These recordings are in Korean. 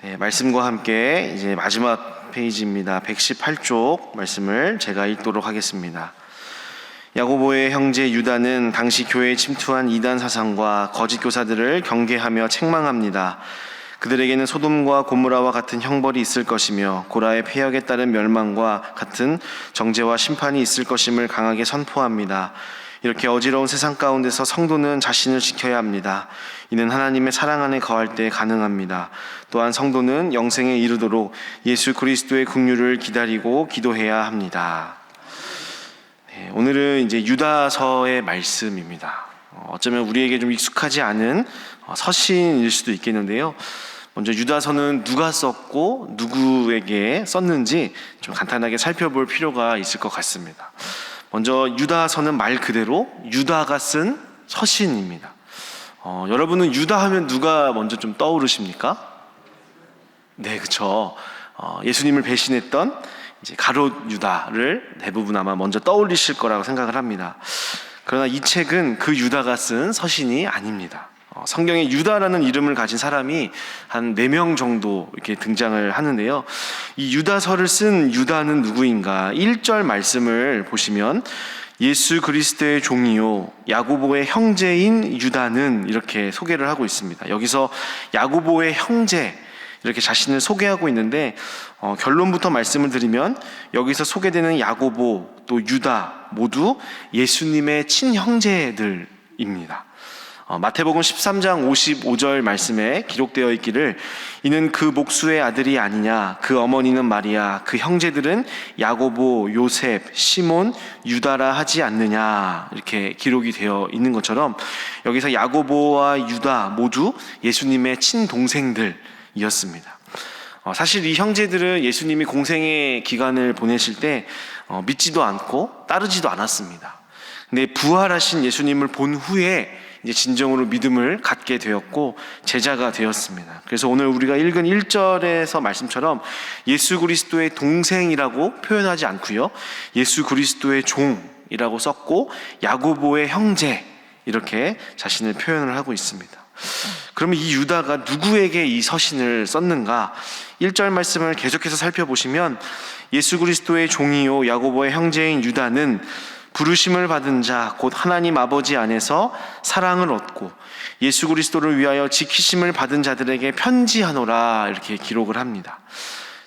네, 말씀과 함께 이제 마지막 페이지입니다. 118쪽 말씀을 제가 읽도록 하겠습니다. 야고보의 형제 유다는 당시 교회에 침투한 이단 사상과 거짓 교사들을 경계하며 책망합니다. 그들에게는 소돔과 고모라와 같은 형벌이 있을 것이며 고라의 폐역에 따른 멸망과 같은 정죄와 심판이 있을 것임을 강하게 선포합니다. 이렇게 어지러운 세상 가운데서 성도는 자신을 지켜야 합니다. 이는 하나님의 사랑 안에 거할 때 가능합니다. 또한 성도는 영생에 이르도록 예수 그리스도의 긍휼을 기다리고 기도해야 합니다. 네, 오늘은 이제 유다서의 말씀입니다. 어쩌면 우리에게 좀 익숙하지 않은 서신일 수도 있겠는데요. 먼저 유다서는 누가 썼고 누구에게 썼는지 좀 간단하게 살펴볼 필요가 있을 것 같습니다. 먼저 유다서는 말 그대로 유다가 쓴 서신입니다. 여러분은 유다 하면 누가 먼저 좀 떠오르십니까? 네, 그렇죠. 예수님을 배신했던 이제 가룟 유다를 대부분 아마 먼저 떠올리실 거라고 생각을 합니다. 그러나 이 책은 그 유다가 쓴 서신이 아닙니다. 성경에 유다라는 이름을 가진 사람이 한 4명 정도 이렇게 등장을 하는데요. 이 유다서를 쓴 유다는 누구인가? 1절 말씀을 보시면 예수 그리스도의 종이요 야고보의 형제인 유다는 이렇게 소개를 하고 있습니다. 여기서 야고보의 형제 이렇게 자신을 소개하고 있는데 결론부터 말씀을 드리면 여기서 소개되는 야고보 또 유다 모두 예수님의 친형제들입니다. 마태복음 13장 55절 말씀에 기록되어 있기를 이는 그 목수의 아들이 아니냐 그 어머니는 마리아 그 형제들은 야고보, 요셉, 시몬, 유다라 하지 않느냐 이렇게 기록이 되어 있는 것처럼 여기서 야고보와 유다 모두 예수님의 친동생들이었습니다. 사실 이 형제들은 예수님이 공생의 기간을 보내실 때 믿지도 않고 따르지도 않았습니다. 근데 부활하신 예수님을 본 후에 이제 진정으로 믿음을 갖게 되었고 제자가 되었습니다. 그래서 오늘 우리가 읽은 1절에서 말씀처럼 예수 그리스도의 동생이라고 표현하지 않고요. 예수 그리스도의 종이라고 썼고 야고보의 형제 이렇게 자신을 표현을 하고 있습니다. 그러면 이 유다가 누구에게 이 서신을 썼는가? 1절 말씀을 계속해서 살펴보시면 예수 그리스도의 종이요 야고보의 형제인 유다는 부르심을 받은 자 곧 하나님 아버지 안에서 사랑을 얻고 예수 그리스도를 위하여 지키심을 받은 자들에게 편지하노라 이렇게 기록을 합니다.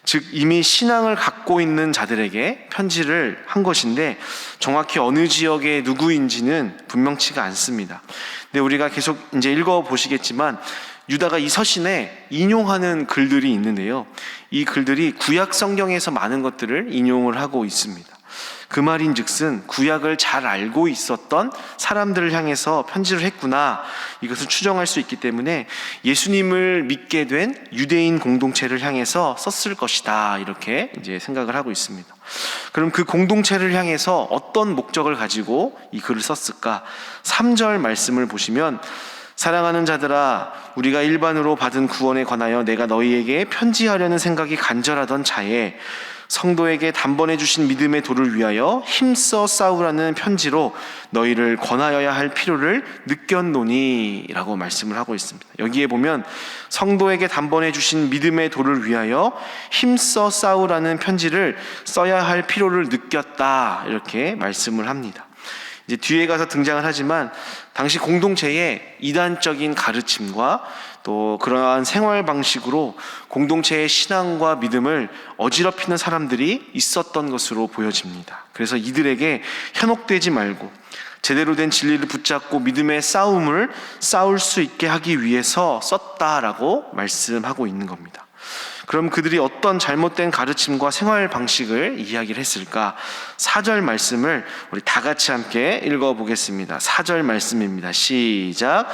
즉 이미 신앙을 갖고 있는 자들에게 편지를 한 것인데 정확히 어느 지역의 누구인지는 분명치가 않습니다. 근데 우리가 계속 이제 읽어보시겠지만 유다가 이 서신에 인용하는 글들이 있는데요. 이 글들이 구약 성경에서 많은 것들을 인용을 하고 있습니다. 그 말인즉슨 구약을 잘 알고 있었던 사람들을 향해서 편지를 했구나 이것을 추정할 수 있기 때문에 예수님을 믿게 된 유대인 공동체를 향해서 썼을 것이다 이렇게 이제 생각을 하고 있습니다. 그럼 그 공동체를 향해서 어떤 목적을 가지고 이 글을 썼을까? 3절 말씀을 보시면 사랑하는 자들아 우리가 일반으로 받은 구원에 관하여 내가 너희에게 편지하려는 생각이 간절하던 차에 성도에게 단번에 주신 믿음의 도를 위하여 힘써 싸우라는 편지로 너희를 권하여야 할 필요를 느꼈노니 라고 말씀을 하고 있습니다. 여기에 보면 성도에게 단번에 주신 믿음의 도를 위하여 힘써 싸우라는 편지를 써야 할 필요를 느꼈다 이렇게 말씀을 합니다. 이제 뒤에 가서 등장을 하지만 당시 공동체의 이단적인 가르침과 또 그러한 생활 방식으로 공동체의 신앙과 믿음을 어지럽히는 사람들이 있었던 것으로 보여집니다. 그래서 이들에게 현혹되지 말고 제대로 된 진리를 붙잡고 믿음의 싸움을 싸울 수 있게 하기 위해서 썼다라고 말씀하고 있는 겁니다. 그럼 그들이 어떤 잘못된 가르침과 생활 방식을 이야기를 했을까? 4절 말씀을 우리 다 같이 함께 읽어보겠습니다. 4절 말씀입니다. 시작.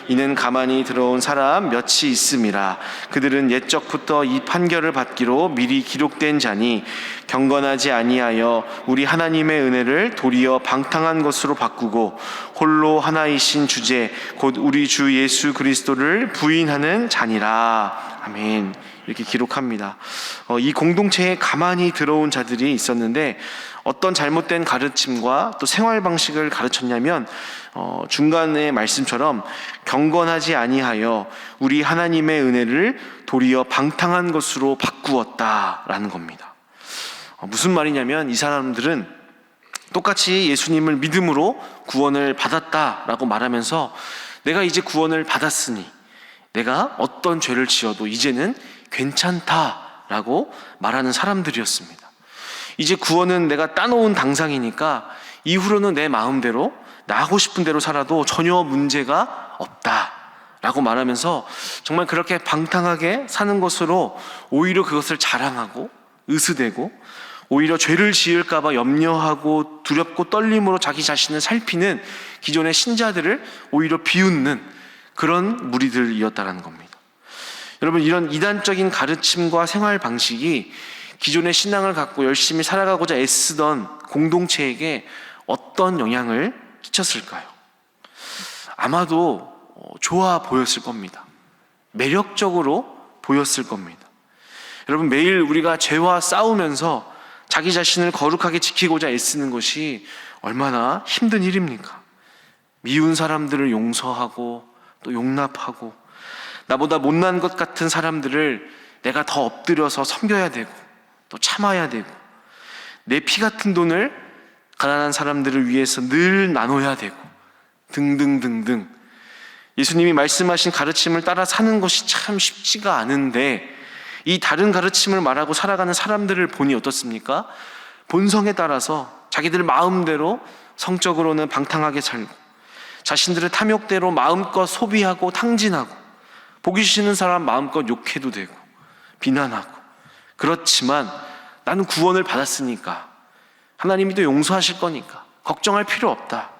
이는 가만히 들어온 사람 몇이 있음이라. 그들은 옛적부터 이 판결을 받기로 미리 기록된 자니 경건하지 아니하여 우리 하나님의 은혜를 도리어 방탕한 것으로 바꾸고 홀로 하나이신 주제 곧 우리 주 예수 그리스도를 부인하는 자니라. 아멘. 이렇게 기록합니다. 이 공동체에 가만히 들어온 자들이 있었는데 어떤 잘못된 가르침과 또 생활 방식을 가르쳤냐면 중간의 말씀처럼 경건하지 아니하여 우리 하나님의 은혜를 도리어 방탕한 것으로 바꾸었다라는 겁니다. 무슨 말이냐면 이 사람들은 똑같이 예수님을 믿음으로 구원을 받았다라고 말하면서 내가 이제 구원을 받았으니 내가 어떤 죄를 지어도 이제는 괜찮다라고 말하는 사람들이었습니다. 이제 구원은 내가 따놓은 당상이니까 이후로는 내 마음대로 나 하고 싶은 대로 살아도 전혀 문제가 없다라고 말하면서 정말 그렇게 방탕하게 사는 것으로 오히려 그것을 자랑하고 으스대고 오히려 죄를 지을까 봐 염려하고 두렵고 떨림으로 자기 자신을 살피는 기존의 신자들을 오히려 비웃는 그런 무리들이었다는 겁니다. 여러분, 이런 이단적인 가르침과 생활 방식이 기존의 신앙을 갖고 열심히 살아가고자 애쓰던 공동체에게 어떤 영향을 끼쳤을까요? 아마도 좋아 보였을 겁니다. 매력적으로 보였을 겁니다. 여러분, 매일 우리가 죄와 싸우면서 자기 자신을 거룩하게 지키고자 애쓰는 것이 얼마나 힘든 일입니까? 미운 사람들을 용서하고 또 용납하고 나보다 못난 것 같은 사람들을 내가 더 엎드려서 섬겨야 되고 또 참아야 되고 내 피 같은 돈을 가난한 사람들을 위해서 늘 나눠야 되고 등등등등. 예수님이 말씀하신 가르침을 따라 사는 것이 참 쉽지가 않은데 이 다른 가르침을 말하고 살아가는 사람들을 보니 어떻습니까? 본성에 따라서 자기들 마음대로 성적으로는 방탕하게 살고 자신들의 탐욕대로 마음껏 소비하고 탕진하고 보기 싫은 사람 마음껏 욕해도 되고 비난하고. 그렇지만 나는 구원을 받았으니까 하나님이 또 용서하실 거니까 걱정할 필요 없다.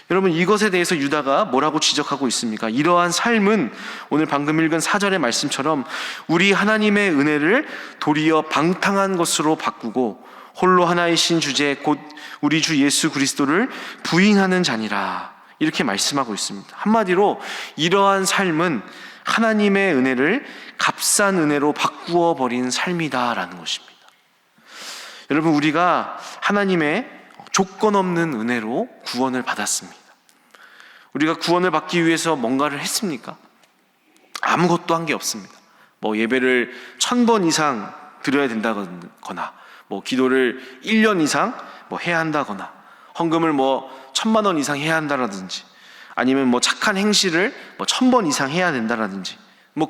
여러분, 이것에 대해서 유다가 뭐라고 지적하고 있습니까? 이러한 삶은 오늘 방금 읽은 4절의 말씀처럼 우리 하나님의 은혜를 도리어 방탕한 것으로 바꾸고 홀로 하나이신 주제 곧 우리 주 예수 그리스도를 부인하는 자니라, 이렇게 말씀하고 있습니다. 한마디로 이러한 삶은 하나님의 은혜를 값싼 은혜로 바꾸어 버린 삶이다라는 것입니다. 여러분, 우리가 하나님의 조건 없는 은혜로 구원을 받았습니다. 우리가 구원을 받기 위해서 뭔가를 했습니까? 아무것도 한 게 없습니다. 예배를 1000번 이상 드려야 된다거나 기도를 1년 이상 해야 한다거나 헌금을 1000만 원 이상 해야 한다라든지 아니면 착한 행실을 1000번 이상 해야 된다라든지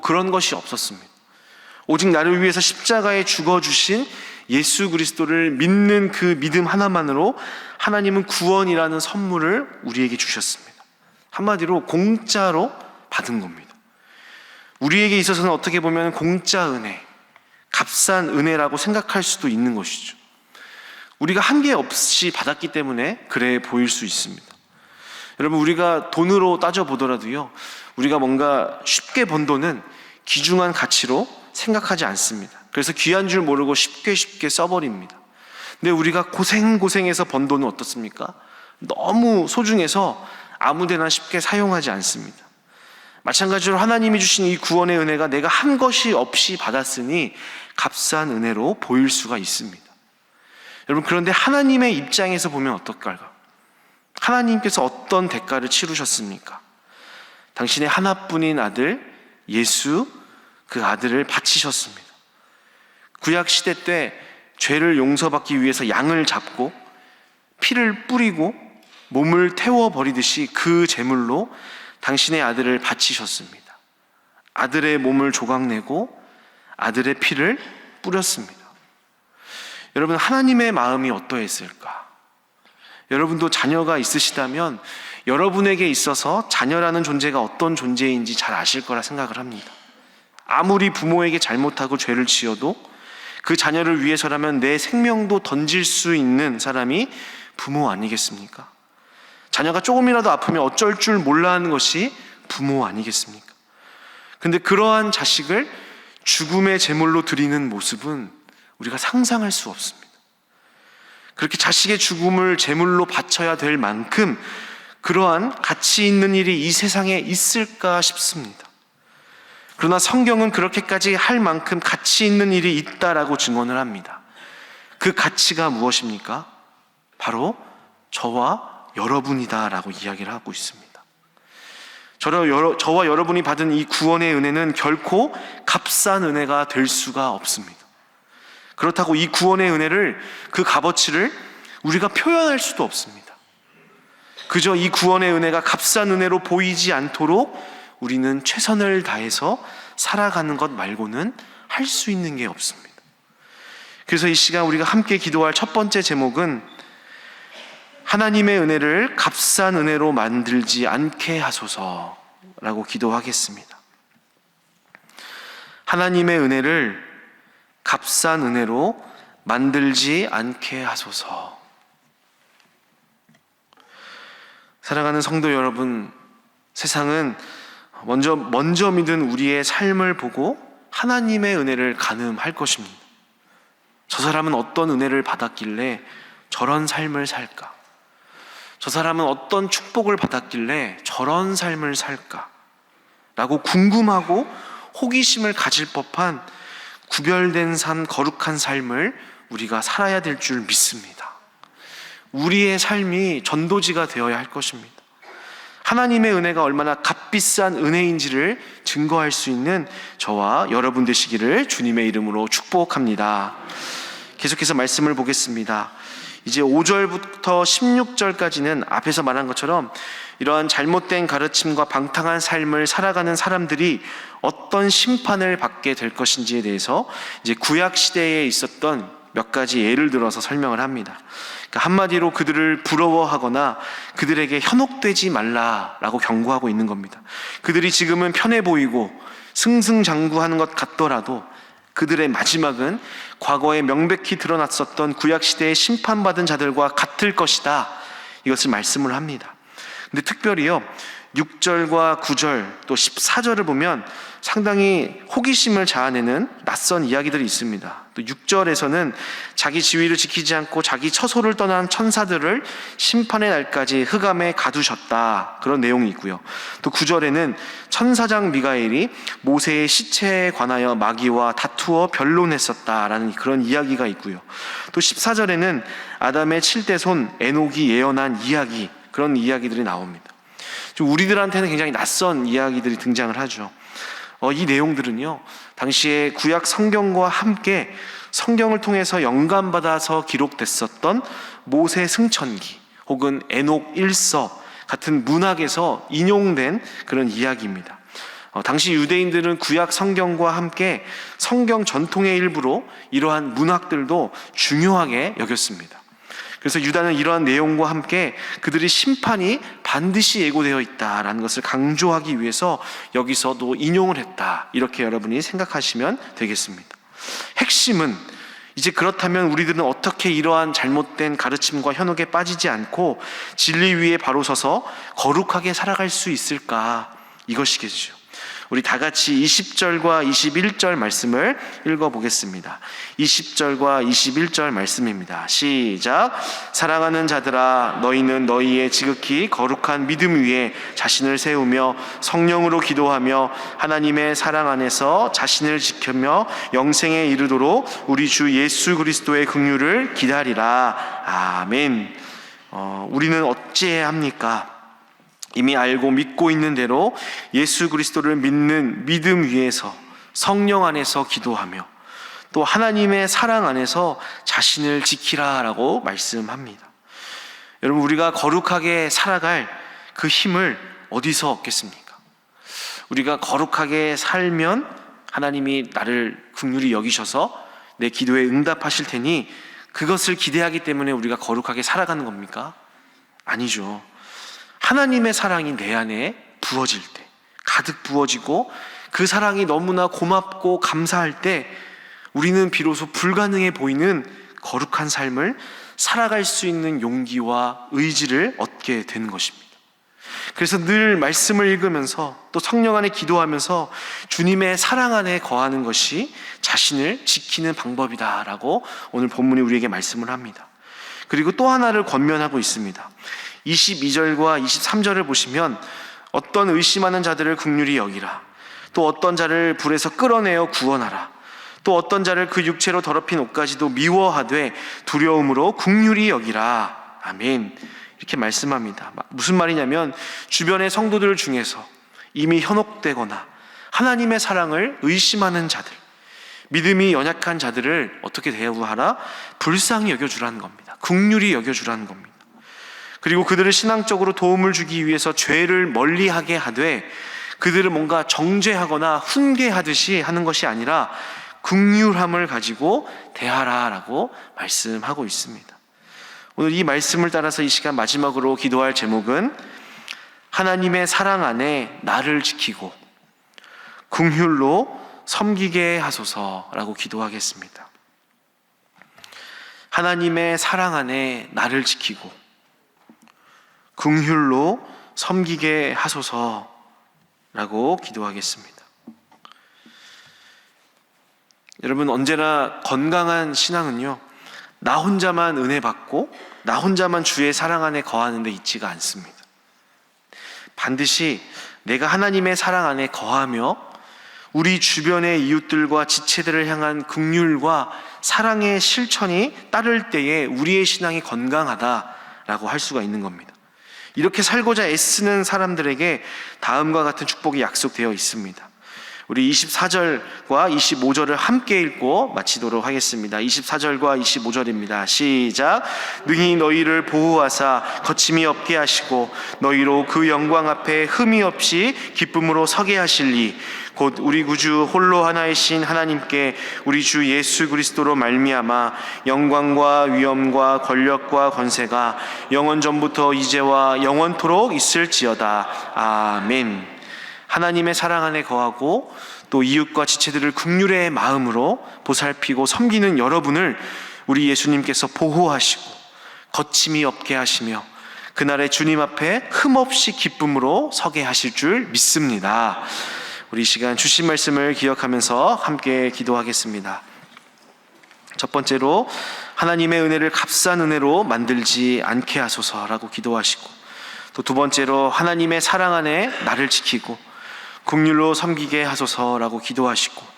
그런 것이 없었습니다. 오직 나를 위해서 십자가에 죽어주신 예수 그리스도를 믿는 그 믿음 하나만으로 하나님은 구원이라는 선물을 우리에게 주셨습니다. 한마디로 공짜로 받은 겁니다. 우리에게 있어서는 어떻게 보면 공짜 은혜, 값싼 은혜라고 생각할 수도 있는 것이죠. 우리가 한계 없이 받았기 때문에 그래 보일 수 있습니다. 여러분, 우리가 돈으로 따져보더라도요, 우리가 뭔가 쉽게 번 돈은 귀중한 가치로 생각하지 않습니다. 그래서 귀한 줄 모르고 쉽게 써버립니다. 근데 우리가 고생해서 번 돈은 어떻습니까? 너무 소중해서 아무데나 쉽게 사용하지 않습니다. 마찬가지로 하나님이 주신 이 구원의 은혜가 내가 한 것이 없이 받았으니 값싼 은혜로 보일 수가 있습니다. 여러분, 그런데 하나님의 입장에서 보면 어떨까요? 하나님께서 어떤 대가를 치르셨습니까? 당신의 하나뿐인 아들 예수, 그 아들을 바치셨습니다. 구약 시대 때 죄를 용서받기 위해서 양을 잡고 피를 뿌리고 몸을 태워버리듯이 그 제물로 당신의 아들을 바치셨습니다. 아들의 몸을 조각내고 아들의 피를 뿌렸습니다. 여러분, 하나님의 마음이 어떠했을까? 여러분도 자녀가 있으시다면 여러분에게 있어서 자녀라는 존재가 어떤 존재인지 잘 아실 거라 생각을 합니다. 아무리 부모에게 잘못하고 죄를 지어도 그 자녀를 위해서라면 내 생명도 던질 수 있는 사람이 부모 아니겠습니까? 자녀가 조금이라도 아프면 어쩔 줄 몰라 하는 것이 부모 아니겠습니까? 근데 그러한 자식을 죽음의 제물로 드리는 모습은 우리가 상상할 수 없습니다. 그렇게 자식의 죽음을 제물로 바쳐야 될 만큼 그러한 가치 있는 일이 이 세상에 있을까 싶습니다. 그러나 성경은 그렇게까지 할 만큼 가치 있는 일이 있다라고 증언을 합니다. 그 가치가 무엇입니까? 바로 저와 여러분이다라고 이야기를 하고 있습니다. 저와 여러분이 받은 이 구원의 은혜는 결코 값싼 은혜가 될 수가 없습니다. 그렇다고 이 구원의 은혜를, 그 값어치를 우리가 표현할 수도 없습니다. 그저 이 구원의 은혜가 값싼 은혜로 보이지 않도록 우리는 최선을 다해서 살아가는 것 말고는 할 수 있는 게 없습니다. 그래서 이 시간 우리가 함께 기도할 첫 번째 제목은 하나님의 은혜를 값싼 은혜로 만들지 않게 하소서라고 기도하겠습니다. 하나님의 은혜를 값싼 은혜로 만들지 않게 하소서. 사랑하는 성도 여러분, 세상은 먼저 믿은 우리의 삶을 보고 하나님의 은혜를 가늠할 것입니다. 저 사람은 어떤 은혜를 받았길래 저런 삶을 살까? 저 사람은 어떤 축복을 받았길래 저런 삶을 살까? 라고 궁금하고 호기심을 가질 법한 구별된 삶, 거룩한 삶을 우리가 살아야 될 줄 믿습니다. 우리의 삶이 전도지가 되어야 할 것입니다. 하나님의 은혜가 얼마나 값비싼 은혜인지를 증거할 수 있는 저와 여러분 되시기를 주님의 이름으로 축복합니다. 계속해서 말씀을 보겠습니다. 이제 5절부터 16절까지는 앞에서 말한 것처럼 이러한 잘못된 가르침과 방탕한 삶을 살아가는 사람들이 어떤 심판을 받게 될 것인지에 대해서 이제 구약 시대에 있었던 몇 가지 예를 들어서 설명을 합니다. 그러니까 한마디로 그들을 부러워하거나 그들에게 현혹되지 말라라고 경고하고 있는 겁니다. 그들이 지금은 편해 보이고 승승장구하는 것 같더라도 그들의 마지막은 과거에 명백히 드러났었던 구약시대의 심판받은 자들과 같을 것이다. 이것을 말씀을 합니다. 근데 특별히요 6절과 9절 또 14절을 보면 상당히 호기심을 자아내는 낯선 이야기들이 있습니다. 또 6절에서는 자기 지위를 지키지 않고 자기 처소를 떠난 천사들을 심판의 날까지 흑암에 가두셨다. 그런 내용이 있고요. 또 9절에는 천사장 미가엘이 모세의 시체에 관하여 마귀와 다투어 변론했었다라는 그런 이야기가 있고요. 또 14절에는 아담의 7대 손 에녹이 예언한 이야기, 그런 이야기들이 나옵니다. 좀 우리들한테는 굉장히 낯선 이야기들이 등장을 하죠. 이 내용들은요 당시에 구약 성경과 함께 성경을 통해서 영감받아서 기록됐었던 모세 승천기 혹은 에녹 일서 같은 문학에서 인용된 그런 이야기입니다. 당시 유대인들은 구약 성경과 함께 성경 전통의 일부로 이러한 문학들도 중요하게 여겼습니다. 그래서 유다는 이러한 내용과 함께 그들의 심판이 반드시 예고되어 있다라는 것을 강조하기 위해서 여기서도 인용을 했다. 이렇게 여러분이 생각하시면 되겠습니다. 핵심은 이제 그렇다면 우리들은 어떻게 이러한 잘못된 가르침과 현혹에 빠지지 않고 진리 위에 바로 서서 거룩하게 살아갈 수 있을까? 이것이겠죠. 우리 다 같이 20절과 21절 말씀을 읽어보겠습니다. 20절과 21절 말씀입니다. 시작. 사랑하는 자들아 너희는 너희의 지극히 거룩한 믿음 위에 자신을 세우며 성령으로 기도하며 하나님의 사랑 안에서 자신을 지키며 영생에 이르도록 우리 주 예수 그리스도의 긍휼을 기다리라. 아멘. 우리는 어찌해야 합니까? 이미 알고 믿고 있는 대로 예수 그리스도를 믿는 믿음 위에서 성령 안에서 기도하며 또 하나님의 사랑 안에서 자신을 지키라라고 말씀합니다. 여러분 우리가 거룩하게 살아갈 그 힘을 어디서 얻겠습니까? 우리가 거룩하게 살면 하나님이 나를 긍휼히 여기셔서 내 기도에 응답하실 테니 그것을 기대하기 때문에 우리가 거룩하게 살아가는 겁니까? 아니죠. 하나님의 사랑이 내 안에 부어질 때, 가득 부어지고 그 사랑이 너무나 고맙고 감사할 때 우리는 비로소 불가능해 보이는 거룩한 삶을 살아갈 수 있는 용기와 의지를 얻게 되는 것입니다. 그래서 늘 말씀을 읽으면서 또 성령 안에 기도하면서 주님의 사랑 안에 거하는 것이 자신을 지키는 방법이다라고 오늘 본문이 우리에게 말씀을 합니다. 그리고 또 하나를 권면하고 있습니다. 22절과 23절을 보시면 어떤 의심하는 자들을 긍휼히 여기라. 또 어떤 자를 불에서 끌어내어 구원하라. 또 어떤 자를 그 육체로 더럽힌 옷까지도 미워하되 두려움으로 긍휼히 여기라. 아멘. 이렇게 말씀합니다. 무슨 말이냐면 주변의 성도들 중에서 이미 현혹되거나 하나님의 사랑을 의심하는 자들, 믿음이 연약한 자들을 어떻게 대우하라? 불쌍히 여겨주라는 겁니다. 긍휼히 여겨주라는 겁니다. 그리고 그들을 신앙적으로 도움을 주기 위해서 죄를 멀리하게 하되 그들을 뭔가 정죄하거나 훈계하듯이 하는 것이 아니라 긍휼함을 가지고 대하라라고 말씀하고 있습니다. 오늘 이 말씀을 따라서 이 시간 마지막으로 기도할 제목은 하나님의 사랑 안에 나를 지키고 긍휼로 섬기게 하소서라고 기도하겠습니다. 하나님의 사랑 안에 나를 지키고 긍휼로 섬기게 하소서라고 기도하겠습니다. 여러분, 언제나 건강한 신앙은요, 나 혼자만 은혜 받고 나 혼자만 주의 사랑 안에 거하는 데 있지가 않습니다. 반드시 내가 하나님의 사랑 안에 거하며 우리 주변의 이웃들과 지체들을 향한 긍휼과 사랑의 실천이 따를 때에 우리의 신앙이 건강하다라고 할 수가 있는 겁니다. 이렇게 살고자 애쓰는 사람들에게 다음과 같은 축복이 약속되어 있습니다. 우리 24절과 25절을 함께 읽고 마치도록 하겠습니다. 24절과 25절입니다. 시작. 능히 너희를 보호하사 거침이 없게 하시고 너희로 그 영광 앞에 흠이 없이 기쁨으로 서게 하실리 곧 우리 구주 홀로 하나이신 하나님께 우리 주 예수 그리스도로 말미암아 영광과 위엄과 권력과 권세가 영원 전부터 이제와 영원토록 있을지어다. 아멘. 하나님의 사랑 안에 거하고 또 이웃과 지체들을 긍휼의 마음으로 보살피고 섬기는 여러분을 우리 예수님께서 보호하시고 거침이 없게 하시며 그날의 주님 앞에 흠없이 기쁨으로 서게 하실 줄 믿습니다. 우리 이 시간 주신 말씀을 기억하면서 함께 기도하겠습니다. 첫 번째로 하나님의 은혜를 값싼 은혜로 만들지 않게 하소서라고 기도하시고, 또 두 번째로 하나님의 사랑 안에 나를 지키고 긍휼로 섬기게 하소서라고 기도하시고,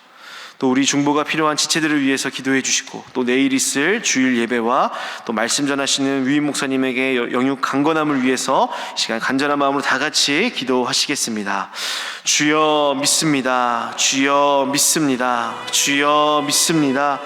또 우리 중보가 필요한 지체들을 위해서 기도해 주시고, 또 내일 있을 주일 예배와 또 말씀 전하시는 위임 목사님에게 영육 강건함을 위해서 시간 간절한 마음으로 다 같이 기도하시겠습니다. 주여 믿습니다. 주여 믿습니다. 주여 믿습니다.